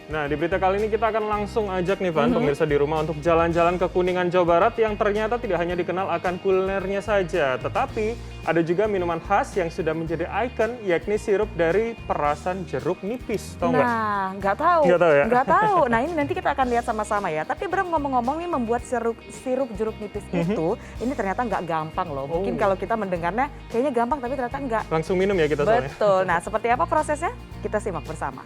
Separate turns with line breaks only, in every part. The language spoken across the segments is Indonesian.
Nah, di berita kali ini kita akan langsung ajak nih, Van, pemirsa di rumah untuk jalan-jalan ke Kuningan, Jawa Barat yang ternyata tidak hanya dikenal akan kulinernya saja, tetapi ada juga minuman khas yang sudah menjadi ikon, yakni sirup dari perasan jeruk nipis. Tahu nggak?
Nah, nggak tahu.
Nggak tahu ya?
Nggak tahu. Nah, ini nanti kita akan lihat sama-sama ya. Tapi Bram, ngomong-ngomong nih, membuat sirup jeruk nipis itu, ini ternyata nggak gampang loh. Mungkin kalau kita mendengarnya kayaknya gampang, tapi ternyata nggak.
Langsung minum ya kita soalnya.
Betul. Nah, seperti apa prosesnya? Kita simak bersama.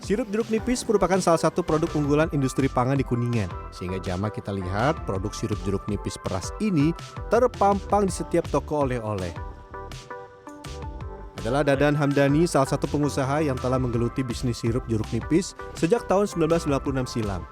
Sirup jeruk nipis merupakan salah satu produk unggulan industri pangan di Kuningan. Sehingga jamak kita lihat produk sirup jeruk nipis peras ini terpampang di setiap toko oleh-oleh. Adalah Dadan Hamdani, salah satu pengusaha yang telah menggeluti bisnis sirup jeruk nipis sejak tahun 1996 silam.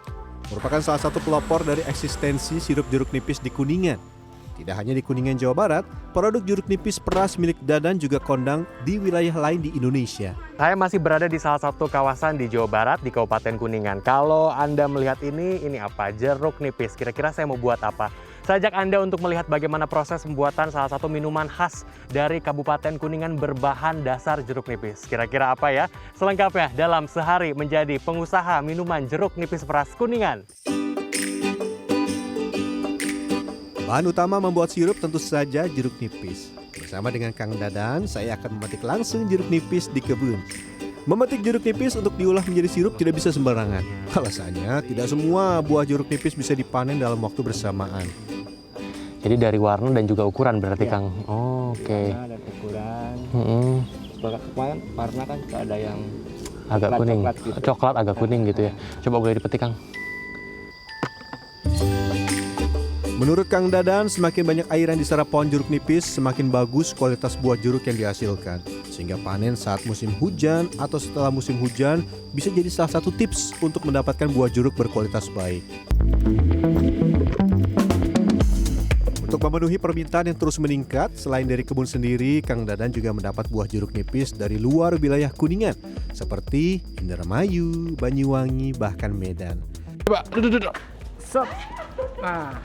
Merupakan salah satu pelopor dari eksistensi sirup jeruk nipis di Kuningan. Tidak hanya di Kuningan, Jawa Barat, produk jeruk nipis peras milik Dadan juga kondang di wilayah lain di Indonesia.
Saya masih berada di salah satu kawasan di Jawa Barat, di Kabupaten Kuningan. Kalau Anda melihat ini apa? Jeruk nipis. Kira-kira saya mau buat apa? Saya ajak Anda untuk melihat bagaimana proses pembuatan salah satu minuman khas dari Kabupaten Kuningan berbahan dasar jeruk nipis. Kira-kira apa ya? Selengkapnya dalam sehari menjadi pengusaha minuman jeruk nipis peras Kuningan.
Bahan utama membuat sirup tentu saja jeruk nipis. Bersama dengan Kang Dadan, saya akan memetik langsung jeruk nipis di kebun. Memetik jeruk nipis untuk diolah menjadi sirup tidak bisa sembarangan. Alasannya, tidak semua buah jeruk nipis bisa dipanen dalam waktu bersamaan.
Jadi dari warna dan juga ukuran berarti,
Ya.
Kang? Oh, oke.
Warna dan ukuran. Sebagai kemarin warna kan suka ada yang
Agak kuning.
coklat gitu.
Coklat agak kuning gitu ya. Coba boleh dipetik, Kang.
Menurut Kang Dadan, semakin banyak air yang diserap pohon jeruk nipis, semakin bagus kualitas buah jeruk yang dihasilkan. Sehingga panen saat musim hujan atau setelah musim hujan bisa jadi salah satu tips untuk mendapatkan buah jeruk berkualitas baik. Untuk memenuhi permintaan yang terus meningkat, selain dari kebun sendiri, Kang Dadan juga mendapat buah jeruk nipis dari luar wilayah Kuningan, seperti Indramayu, Banyuwangi, bahkan Medan.
Coba, duduk.
Sop. Nah,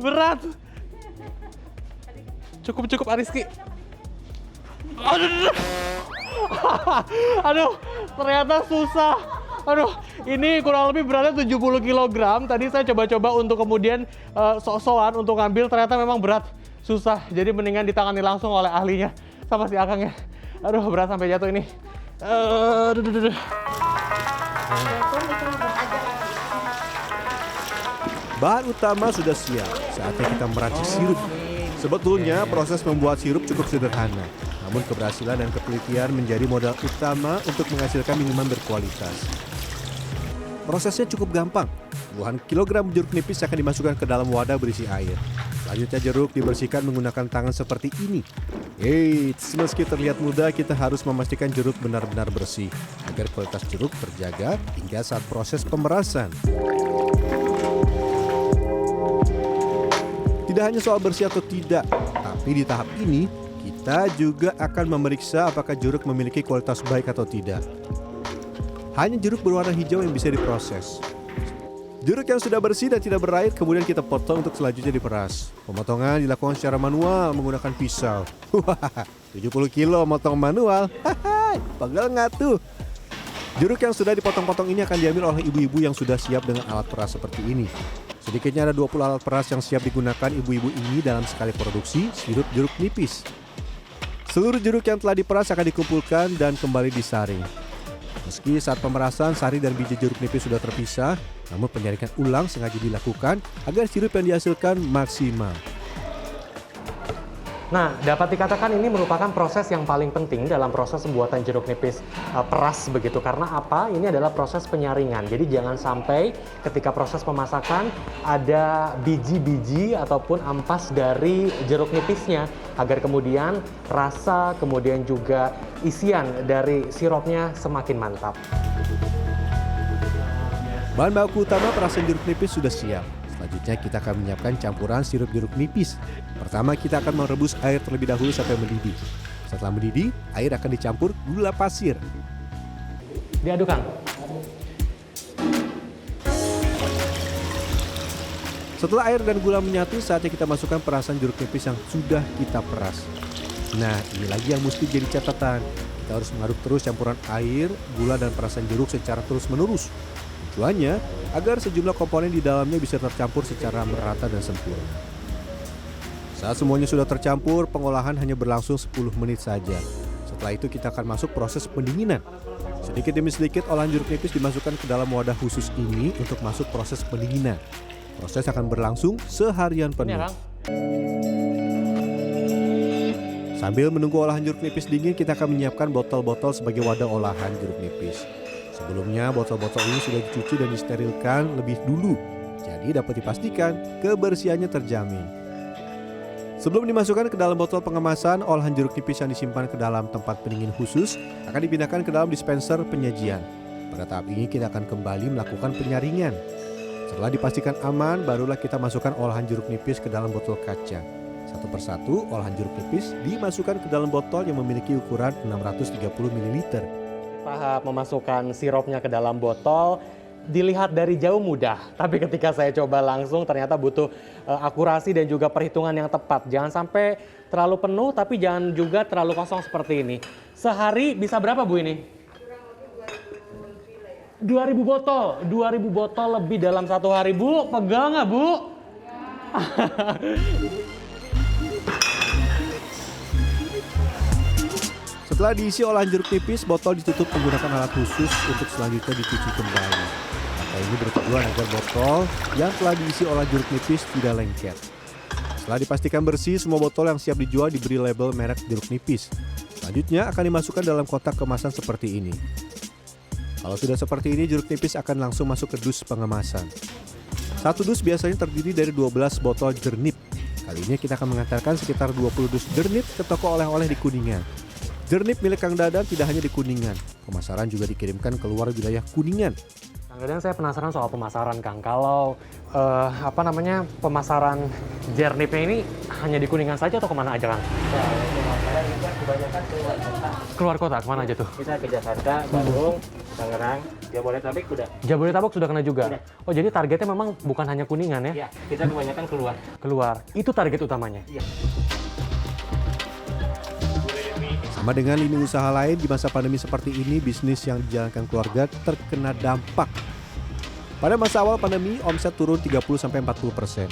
Berat. Cukup Ariski. Aduh, ternyata susah. Aduh, ini kurang lebih beratnya 70 kg. Tadi saya coba-coba untuk kemudian sok-sokan untuk ngambil, ternyata memang berat. Susah, jadi mendingan ditangani langsung oleh ahlinya. Sama si Akang ya. Aduh, berat sampai jatuh ini.
Bahan utama sudah siap, saatnya kita meracik sirup. Sebetulnya proses membuat sirup cukup sederhana, namun keberhasilan dan ketelitian menjadi modal utama untuk menghasilkan minuman berkualitas. Prosesnya cukup gampang. Puluhan kilogram jeruk nipis akan dimasukkan ke dalam wadah berisi air. Selanjutnya jeruk dibersihkan menggunakan tangan seperti ini. Eits, meski terlihat mudah, kita harus memastikan jeruk benar-benar bersih agar kualitas jeruk terjaga hingga saat proses pemerasan. Tidak hanya soal bersih atau tidak, tapi di tahap ini kita juga akan memeriksa apakah jeruk memiliki kualitas baik atau tidak. Hanya jeruk berwarna hijau yang bisa diproses. Jeruk yang sudah bersih dan tidak berair kemudian kita potong untuk selanjutnya diperas. Pemotongan dilakukan secara manual menggunakan pisau. Wah, 70 kilo motong manual. Hahaha, pegel nggak tuh? Jeruk yang sudah dipotong-potong ini akan diambil oleh ibu-ibu yang sudah siap dengan alat peras seperti ini. Sedikitnya ada 20 alat peras yang siap digunakan ibu-ibu ini dalam sekali produksi sirup jeruk nipis. Seluruh jeruk yang telah diperas akan dikumpulkan dan kembali disaring. Meski saat pemerasan sari dan biji jeruk nipis sudah terpisah, namun penyaringan ulang sengaja dilakukan agar sirup yang dihasilkan maksimal.
Nah, dapat dikatakan ini merupakan proses yang paling penting dalam proses pembuatan jeruk nipis peras begitu. Karena apa? Ini adalah proses penyaringan. Jadi jangan sampai ketika proses pemasakan ada biji-biji ataupun ampas dari jeruk nipisnya, agar kemudian rasa kemudian juga isian dari sirupnya semakin mantap.
Bahan baku utama perasan jeruk nipis sudah siap. Selanjutnya kita akan menyiapkan campuran sirup jeruk nipis. Pertama kita akan merebus air terlebih dahulu sampai mendidih. Setelah mendidih, air akan dicampur gula pasir.
Diaduk, Kang.
Setelah air dan gula menyatu, saatnya kita masukkan perasan jeruk nipis yang sudah kita peras. Nah, ini lagi yang mesti jadi catatan. Kita harus mengaduk terus campuran air, gula, dan perasan jeruk secara terus-menerus. Tujuannya agar sejumlah komponen di dalamnya bisa tercampur secara merata dan sempurna. Saat semuanya sudah tercampur, pengolahan hanya berlangsung 10 menit saja. Setelah itu kita akan masuk proses pendinginan. Sedikit demi sedikit olahan jeruk nipis dimasukkan ke dalam wadah khusus ini untuk masuk proses pendinginan. Proses akan berlangsung seharian penuh. Sambil menunggu olahan jeruk nipis dingin, kita akan menyiapkan botol-botol sebagai wadah olahan jeruk nipis. Sebelumnya, botol-botol ini sudah dicuci dan disterilkan lebih dulu. Jadi dapat dipastikan kebersihannya terjamin. Sebelum dimasukkan ke dalam botol pengemasan, olahan jeruk nipis yang disimpan ke dalam tempat pendingin khusus akan dipindahkan ke dalam dispenser penyajian. Pada tahap ini kita akan kembali melakukan penyaringan. Setelah dipastikan aman, barulah kita masukkan olahan jeruk nipis ke dalam botol kaca. Satu persatu, olahan jeruk nipis dimasukkan ke dalam botol yang memiliki ukuran 630 ml.
Tahap memasukkan sirupnya ke dalam botol dilihat dari jauh mudah, tapi ketika saya coba langsung ternyata butuh akurasi dan juga perhitungan yang tepat. Jangan sampai terlalu penuh, tapi jangan juga terlalu kosong seperti ini. Sehari bisa berapa Bu ini? 2.000 botol, 2.000 botol lebih dalam satu hari Bu, pegang nggak Bu?
Setelah diisi olahan jeruk nipis, botol ditutup menggunakan alat khusus untuk selanjutnya dicuci kembali. Langkah ini bertujuan agar botol yang telah diisi olahan jeruk nipis tidak lengket. Setelah dipastikan bersih, semua botol yang siap dijual diberi label merek jeruk nipis. Selanjutnya akan dimasukkan dalam kotak kemasan seperti ini. Kalau sudah seperti ini, jeruk nipis akan langsung masuk ke dus pengemasan. Satu dus biasanya terdiri dari 12 botol jernip. Kali ini kita akan mengantarkan sekitar 20 dus jernip ke toko oleh-oleh di Kuningan. Jernip milik Kang Dadan tidak hanya di Kuningan, pemasaran juga dikirimkan keluar wilayah Kuningan.
Kang Dadan, saya penasaran soal pemasaran Kang. Kalau pemasaran jernipnya ini hanya di Kuningan saja atau kemana aja Kang?
Pemasaran juga kebanyakan
Keluar kota, kemana aja tuh?
kita ke Jakarta, Bandung, Tangerang, Jabodetabek udah.
Jabodetabek sudah kena juga?
Udah.
Oh jadi targetnya memang bukan hanya Kuningan ya?
Iya, kita kebanyakan keluar.
Keluar, itu target utamanya?
Iya.
Sama dengan lini usaha lain, di masa pandemi seperti ini, bisnis yang dijalankan keluarga terkena dampak. Pada masa awal pandemi, omset turun 30-40%.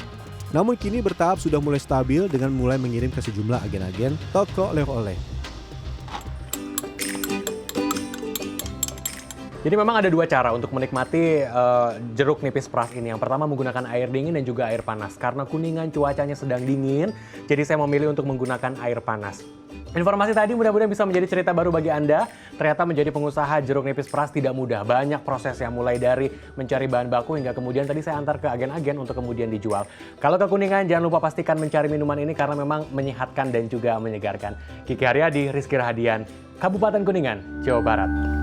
Namun kini bertahap sudah mulai stabil dengan mulai mengirim ke sejumlah agen-agen toko oleh-oleh.
Jadi memang ada dua cara untuk menikmati jeruk nipis peras ini. Yang pertama menggunakan air dingin dan juga air panas. Karena Kuningan cuacanya sedang dingin, jadi saya memilih untuk menggunakan air panas. Informasi tadi mudah-mudahan bisa menjadi cerita baru bagi Anda. Ternyata menjadi pengusaha jeruk nipis peras tidak mudah. Banyak prosesnya, mulai dari mencari bahan baku hingga kemudian tadi saya antar ke agen-agen untuk kemudian dijual. Kalau ke Kuningan, jangan lupa pastikan mencari minuman ini karena memang menyehatkan dan juga menyegarkan. Kiki Haryadi, Rizky Rahadian, Kabupaten Kuningan, Jawa Barat.